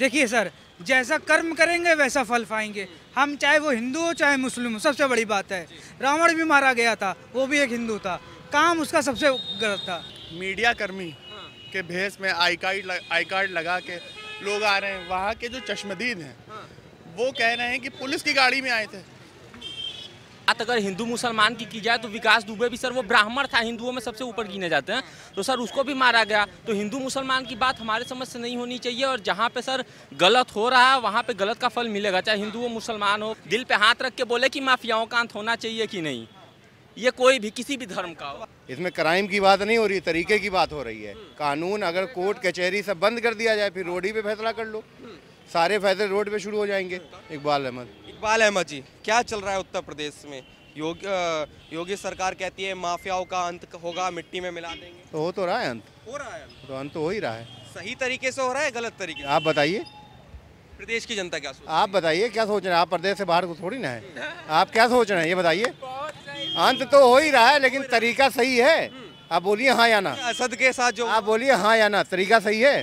देखिए सर, जैसा कर्म करेंगे वैसा फल पाएंगे। हम चाहे वो हिंदू हो चाहे मुस्लिम हो, सबसे बड़ी बात है रावण भी मारा गया था, वो भी एक हिंदू था, काम उसका सबसे गलत था। मीडिया कर्मी के भेष में आई कार्ड लगा के लोग आ रहे हैं। वहाँ के जो चश्मदीद हैं वो कह रहे हैं कि पुलिस की गाड़ी में आए थे। बात अगर हिंदू मुसलमान की जाए तो विकास दुबे भी सर वो ब्राह्मण था, हिंदुओं में सबसे ऊपर गिने जाते हैं, तो सर उसको भी मारा गया। तो हिंदू मुसलमान की बात हमारे समझ से नहीं होनी चाहिए, और जहाँ पे सर गलत हो रहा है वहाँ पे गलत का फल मिलेगा, चाहे हिंदू हो मुसलमान हो। दिल पे हाथ रख के बोले कि माफियाओं का अंत होना चाहिए कि नहीं, ये कोई भी किसी भी धर्म का हो। इसमें क्राइम की बात नहीं हो रही, तरीके की बात हो रही है। कानून अगर कोर्ट कचहरी सब बंद कर दिया जाए, फिर रोड ही पे फैसला कर लो, सारे फैसले रोड पे शुरू हो जाएंगे। इकबाल अहमद जी, क्या चल रहा है उत्तर प्रदेश में? योगी सरकार कहती है माफियाओं का अंत होगा, मिट्टी में मिला देंगे। तो हो तो रहा है अंत, तो अंत तो हो ही रहा है। सही तरीके से हो रहा है, गलत तरीके से? आप बताइए, प्रदेश की जनता क्या सोच? आप बताइए क्या सोच रहे हैं? आप प्रदेश से बाहर को थोड़ी ना है, आप क्या सोच रहे हैं ये बताइए। अंत तो हो ही रहा है, लेकिन तरीका सही है। आप बोलिए हाँ या ना। असद के साथ जो आप बोलिए हाँ या ना, तरीका सही है।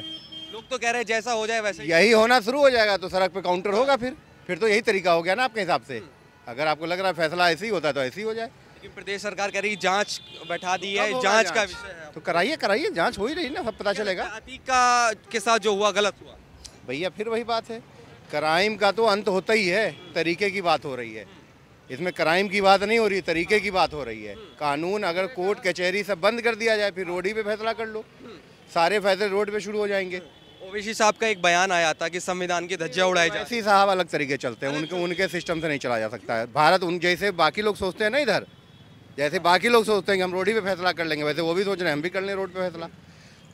लोग तो कह रहे हैं जैसा हो जाए वैसे यही होना शुरू हो जाएगा तो सड़क पे काउंटर होगा, फिर तो यही तरीका हो गया ना आपके हिसाब से। अगर आपको लग रहा है फैसला ऐसे ही होता है तो ऐसे ही हो जाए। लेकिन प्रदेश सरकार कह रही है जांच बैठा दी है, जांच का विषय है। तो कराइए, जांच हो ही रही ना, सब पता चलेगा। अतीक के साथ जो हुआ गलत हुआ भैया, फिर वही बात है, क्राइम का तो अंत होता ही है, तरीके की बात हो रही है। इसमें क्राइम की बात नहीं हो रही, तरीके की बात हो रही है। कानून अगर कोर्ट कचहरी सब बंद कर दिया जाए, फिर रोड ही पे फैसला कर लो, सारे फैसले रोड पे शुरू हो जाएंगे। ओवैसी साहब का एक बयान आया था कि संविधान की धज्जियां उड़ाई जाए। ओवैसी साहब अलग तरीके चलते हैं, उनके सिस्टम से नहीं चला जा सकता है भारत। उन जैसे बाकी लोग सोचते हैं ना, इधर जैसे बाकी लोग सोचते हैं कि हम रोड ही पे फैसला कर लेंगे, वैसे वो भी सोच रहे हैं हम भी कर लें रोड पे फैसला।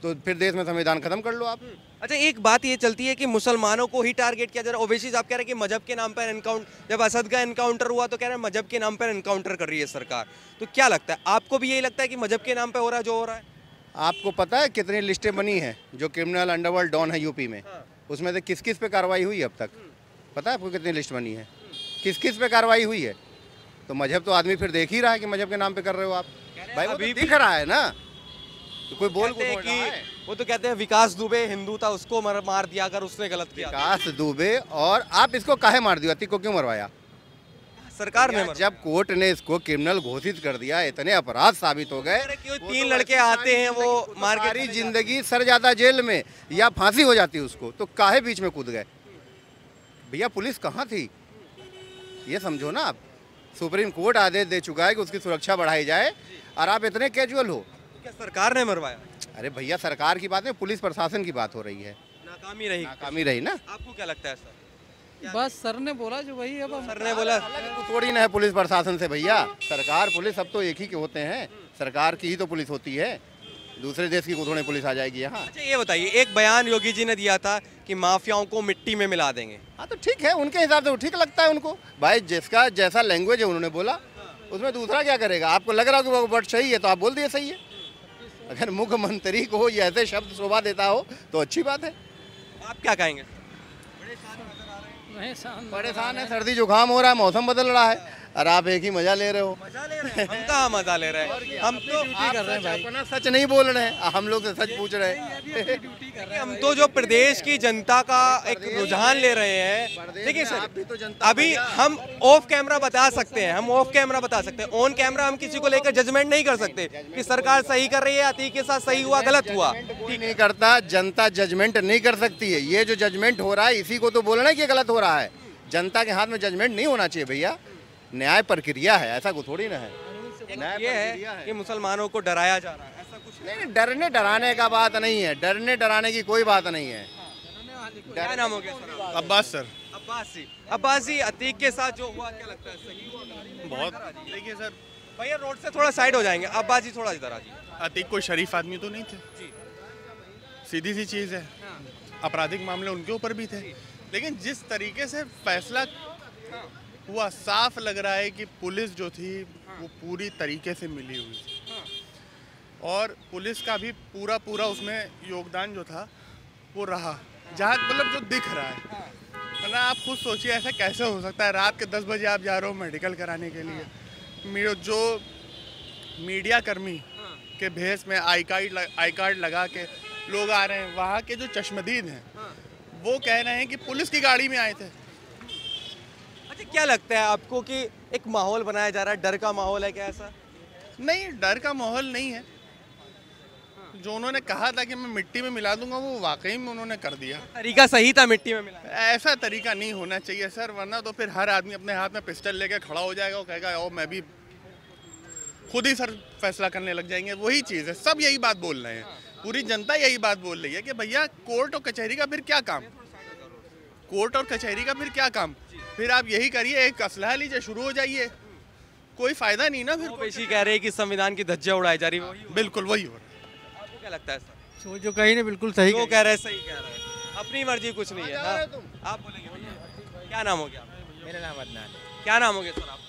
तो फिर देश में संविधान खत्म कर लो आप। अच्छा, एक बात ये चलती है कि मुसलमानों को ही टारगेट किया जा रहा है। ओवैसी साहब कह रहे हैं कि मजहब के नाम पर एनकाउंटर, जब असद का एनकाउंटर हुआ तो कह रहे हैं मजहब के नाम पर एनकाउंटर कर रही है सरकार। तो क्या लगता है, आपको भी यही लगता है कि मजहब के नाम पर हो रहा है जो हो रहा है? आपको पता है कितनी लिस्टें बनी हैं जो क्रिमिनल अंडरवर्ल्ड डॉन है यूपी में? उसमें से किस किस पे कार्रवाई हुई है अब तक? पता है आपको कितनी लिस्ट बनी है, किस किस पे कार्रवाई हुई है? तो मजहब तो आदमी फिर देख ही रहा है कि मजहब के नाम पे कर रहे हो आप। भाई वो तो दिख रहा है ना, तो कोई बोल को कि वो तो कहते हैं विकास दुबे हिंदू था, उसको मार दिया अगर उसने गलत किया। विकास दुबे, और आप इसको काहे मार दिया? अतीक को क्यों मरवाया? सरकार ने जब कोर्ट ने इसको क्रिमिनल घोषित कर दिया, इतने अपराध साबित हो गए, तीन लड़के आते हैं वो मार के सारी जिंदगी सर जाता जेल में या फांसी हो जाती उसको, तो काहे बीच में कूद गए? भैया पुलिस कहाँ थी ये समझो ना आप। सुप्रीम कोर्ट आदेश दे चुका है कि उसकी सुरक्षा बढ़ाई जाए, और आप इतने कैजुअल हो। क्या सरकार ने मरवाया? अरे भैया, सरकार की बात नहीं, पुलिस प्रशासन की बात हो रही है। नाकामी रही ना। आपको क्या लगता है सर? बस सर ने बोला जो वही है, सर ने बोला थोड़ी ना है पुलिस प्रशासन से भैया। सरकार पुलिस सब तो एक ही के होते हैं, सरकार की ही तो पुलिस होती है, दूसरे देश की थोड़ी पुलिस आ जाएगी यहाँ। अच्छा, ये बताइए, एक बयान योगी जी ने दिया था कि माफियाओं को मिट्टी में मिला देंगे। हाँ तो ठीक है, उनके हिसाब से ठीक लगता है उनको। भाई जिसका जैसा लैंग्वेज है उन्होंने बोला, उसमें दूसरा क्या करेगा? आपको लग रहा हो कि वो वर्ड सही है तो आप बोल दिए सही है। अगर मुख्यमंत्री को ये ऐसे शब्द शोभा देता हो तो अच्छी बात है। आप क्या कहेंगे? परेशान है, सर्दी जुकाम हो रहा है, मौसम बदल रहा है, और आप एक ही मजा ले रहे हो। मजा ले रहे हैं? हम कहाँ मजा ले रहे हैं, हम तो ड्यूटी कर रहे हैं भाई। अपना सच नहीं बोल रहे हैं, हम लोग से सच पूछ रहे हैं। हम तो जो प्रदेश की जनता का एक रुझान ले रहे हैं। देखिए सर, अभी हम ऑफ कैमरा बता सकते हैं, ऑन कैमरा हम किसी को लेकर जजमेंट नहीं कर सकते कि सरकार सही कर रही है, अतीक के साथ सही हुआ गलत हुआ। ठीक नहीं करता, जनता जजमेंट नहीं कर सकती है। ये जो जजमेंट हो रहा है इसी को तो बोलना है कि गलत हो रहा है। जनता के हाथ में जजमेंट नहीं होना चाहिए भैया, न्याय प्रक्रिया है, ऐसा कुछ थोड़ी ना है। ये है कि मुसलमानों को डराया जा रहा है, ऐसा कुछ नहीं, डरने डराने का बात नहीं है, डरने डराने की कोई बात नहीं है। क्या नाम हो गया सर? अब्बास सर। अब्बास जी, अतीक के साथ जो हुआ क्या लगता है, सही हुआ? बहुत। देखिए सर, भैया रोड से थोड़ा साइड हो जाएंगे। अब्बास जी थोड़ा इधर आ जाइए। अतीक कोई शरीफ आदमी तो नहीं थे जी, सीधी सी चीज़ है। आपराधिक मामले उनके ऊपर भी थे, लेकिन जिस तरीके से फैसला हुआ, साफ लग रहा है कि पुलिस जो थी वो पूरी तरीके से मिली हुई थी, और पुलिस का भी पूरा उसमें योगदान जो था वो रहा, जहाँ मतलब जो दिख रहा है। वरना आप खुद सोचिए ऐसा कैसे हो सकता है, रात के 10 बजे आप जा रहे हो मेडिकल कराने के लिए, जो मीडिया कर्मी के भेष में आई कार्ड लगा के लोग आ रहे हैं। वहाँ के जो चश्मदीद हैं वो कह रहे हैं कि पुलिस की गाड़ी में आए थे। अच्छा, क्या लगता है आपको कि एक माहौल बनाया जा रहा है, डर का माहौल है क्या ऐसा? नहीं, डर का माहौल नहीं है। जो उन्होंने कहा था कि मैं मिट्टी में मिला दूंगा, वो वाकई में उन्होंने कर दिया। तरीका सही था मिट्टी में मिलाने? ऐसा तरीका नहीं होना चाहिए सर, वरना तो फिर हर आदमी अपने हाथ में पिस्टल लेके खड़ा हो जाएगा और कहेगा ओ मैं भी खुद ही सर फैसला करने लग जाएंगे। वही चीज़ है, सब यही बात बोल रहे हैं, पूरी जनता यही बात बोल रही है कि भैया कोर्ट और कचहरी का फिर क्या काम, कोर्ट और कचहरी का फिर क्या काम, फिर आप यही करिए, एक असलहा लीजिए, शुरू हो जाइए, कोई फायदा नहीं ना। फिर पेशी कह रहे हैं कि संविधान की धज्जियां उड़ाई जा रही है। बिल्कुल वही हो रहा है। आपको क्या लगता है सर? वो जो कही ने बिल्कुल सही जो कह रहे हैं सही कह रहे हैं, अपनी मर्जी कुछ नहीं है। हाँ? आप बोलेंगे भैया, क्या नाम हो गया? मेरा नाम अदनान है। क्या नाम हो गया सर आप?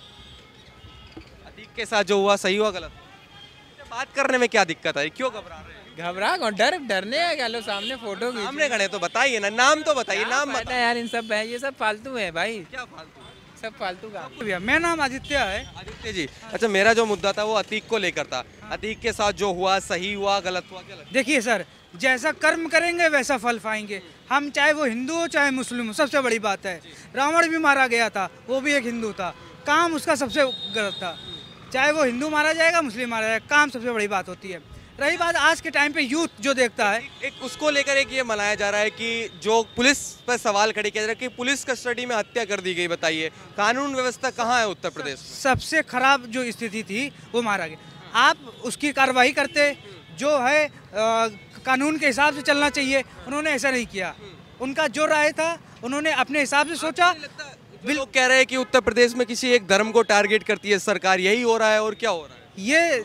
अतीक के साथ जो हुआ सही हुआ गलत? बात करने में क्या दिक्कत है, क्यों घबरा रहे हैं? घबरा कौन, डरने है क्या? लो सामने फोटो खींच, सामने खड़े तो बताइए ना, नाम तो बताइए, नाम फायदा बताइए। यार इन सब है, ये सब फालतू है भाई, क्या फालतू? सब फालतू काम। भैया मेरा नाम आदित्य है। आदित्य जी, अच्छा मेरा जो मुद्दा था वो अतीक को लेकर था। अतीक के साथ जो हुआ सही हुआ गलत हुआ, क्या लगता देखिए सर, जैसा कर्म करेंगे वैसा फल पाएंगे। हम चाहे वो हिंदू हो चाहे मुस्लिम हो, सबसे बड़ी बात है रावण भी मारा गया था, वो भी एक हिंदू था, काम उसका सबसे गलत था। चाहे वो हिंदू मारा जाएगा मुस्लिम मारा जाएगा, काम सबसे बड़ी बात होती है। रही बात आज के टाइम पे यूथ जो देखता है, एक उसको लेकर एक ये मनाया जा रहा है कि जो पुलिस पर सवाल खड़े किया जा रहा है कि पुलिस कस्टडी में हत्या कर दी गई। बताइए कानून व्यवस्था कहाँ है उत्तर प्रदेश में? सबसे खराब जो स्थिति थी वो मारा गया। आप उसकी कार्रवाई करते, जो है कानून के हिसाब से चलना चाहिए, उन्होंने ऐसा नहीं किया। उनका जो राय था उन्होंने अपने हिसाब से सोचा। लोग कह रहे हैं कि उत्तर प्रदेश में किसी एक धर्म को टारगेट करती है सरकार, यही हो रहा है और क्या हो रहा है? ये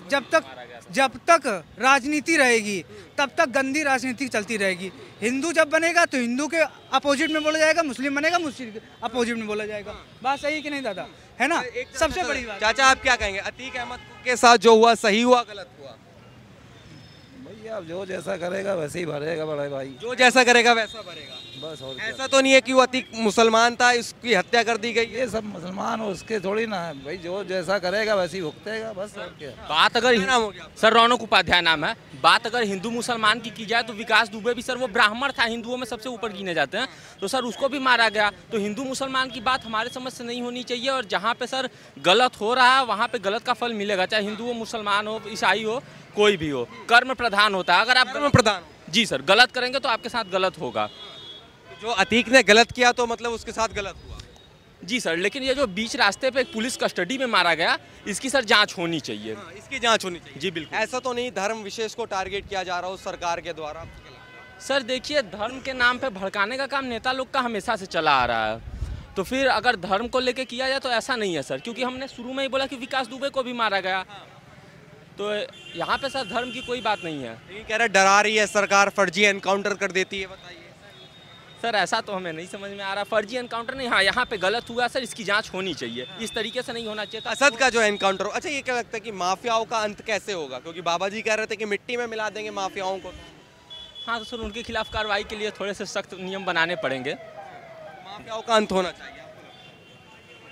जब तक राजनीति रहेगी तब तक गंदी राजनीति चलती रहेगी। हिंदू जब बनेगा तो हिंदू के अपोजिट में बोला जाएगा, मुस्लिम बनेगा मुस्लिम के अपोजिट में बोला जाएगा। बात सही कि नहीं दादा, है ना? सबसे बड़ी बात। चाचा आप क्या कहेंगे, अतीक अहमद के साथ जो हुआ सही हुआ गलत हुआ? भैया जो जैसा करेगा वैसे ही भरेगा बड़े भाई, जो जैसा करेगा वैसा भरेगा, बस। और ऐसा तो नहीं है कि वो अतीक मुसलमान था, इसकी हत्या कर दी गई। ये सब मुसलमान हो उसके थोड़ी ना है भाई, जो जैसा करेगा वैसे ही भुगतेगा, बस। और क्या बात अगर नाम हो गया? सर रौनक उपाध्याय नाम है। बात अगर हिंदू मुसलमान की जाए तो विकास दुबे भी सर वो ब्राह्मण था, हिंदुओं में सबसे ऊपर गिने जाते हैं, तो सर उसको भी मारा गया। तो हिंदू मुसलमान की बात हमारे समझ से नहीं होनी चाहिए, और जहाँ पे सर गलत हो रहा है वहाँ पे गलत का फल मिलेगा, चाहे हिंदू हो, मुसलमान हो, ईसाई हो, कोई भी हो। कर्म प्रधान होता है। अगर आप कर्म प्रधान? जी सर, गलत करेंगे तो आपके साथ गलत होगा। जो अतीक ने गलत किया तो मतलब उसके साथ गलत हुआ? जी सर, लेकिन ये जो बीच रास्ते पे एक पुलिस कस्टडी में मारा गया, इसकी सर जांच होनी चाहिए। हाँ, इसकी जांच होनी चाहिए। जी बिल्कुल। ऐसा तो नहीं धर्म विशेष को टारगेट किया जा रहा हो सरकार के द्वारा? आपको क्या लगता है? सर देखिए, धर्म के नाम पे भड़काने का काम नेता लोग का हमेशा से चला आ रहा है, तो फिर अगर धर्म को लेके किया जाए तो ऐसा नहीं है सर, क्योंकि हमने शुरू में ही बोला कि विकास दुबे को भी मारा गया, तो यहाँ पे सर धर्म की कोई बात नहीं है। ये कह रहे डरा रही है सरकार, फर्जी एनकाउंटर कर देती है, बताइए। सर ऐसा तो हमें नहीं समझ में आ रहा, फर्जी एनकाउंटर नहीं, हाँ यहाँ पे गलत हुआ सर, इसकी जांच होनी चाहिए। इस तरीके से नहीं होना चाहिए था। असद का जो एनकाउंटर हो, अच्छा ये क्या लगता है कि माफियाओं का अंत कैसे होगा? क्योंकि बाबा जी कह रहे थे कि मिट्टी में मिला देंगे माफियाओं को। हाँ तो सर उनके खिलाफ कार्रवाई के लिए थोड़े से सख्त नियम बनाने पड़ेंगे। माफियाओं का अंत होना चाहिए।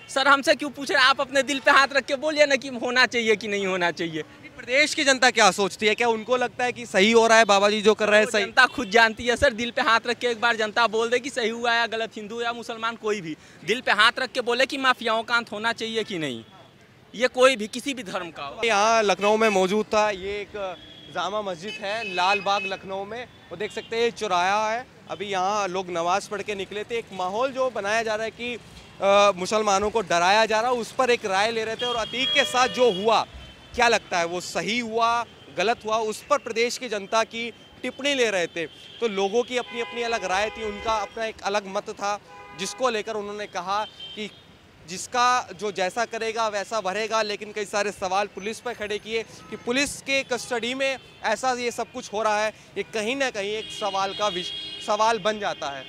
सर हमसे क्यों पूछ रहे हैं, आप अपने दिल पे हाथ रख के बोलिए ना कि होना चाहिए कि नहीं होना चाहिए। प्रदेश की जनता क्या सोचती है? क्या उनको लगता है कि सही हो रहा है बाबा जी जो कर रहे हैं सही? जनता खुद जानती है सर, दिल पे हाथ रख के एक बार जनता बोल दे कि सही हुआ या गलत, हिंदू या मुसलमान कोई भी दिल पे हाथ रख के बोले कि माफियाओं का अंत होना चाहिए कि नहीं, ये कोई भी किसी भी धर्म का हो। यहाँ लखनऊ में मौजूद था, ये एक जामा मस्जिद है लाल बाग लखनऊ में, वो देख सकते हैं चौराहा है। अभी यहाँ लोग नमाज पढ़ के निकले थे। एक माहौल जो बनाया जा रहा है कि मुसलमानों को डराया जा रहा है, उस पर एक राय ले रहे थे। और अतीक के साथ जो हुआ क्या लगता है, वो सही हुआ गलत हुआ, उस पर प्रदेश की जनता की टिप्पणी ले रहे थे। तो लोगों की अपनी अपनी अलग राय थी, उनका अपना एक अलग मत था, जिसको लेकर उन्होंने कहा कि जिसका जो जैसा करेगा वैसा भरेगा। लेकिन कई सारे सवाल पुलिस पर खड़े किए कि पुलिस के कस्टडी में ऐसा ये सब कुछ हो रहा है, ये कहीं ना कहीं एक सवाल बन जाता है।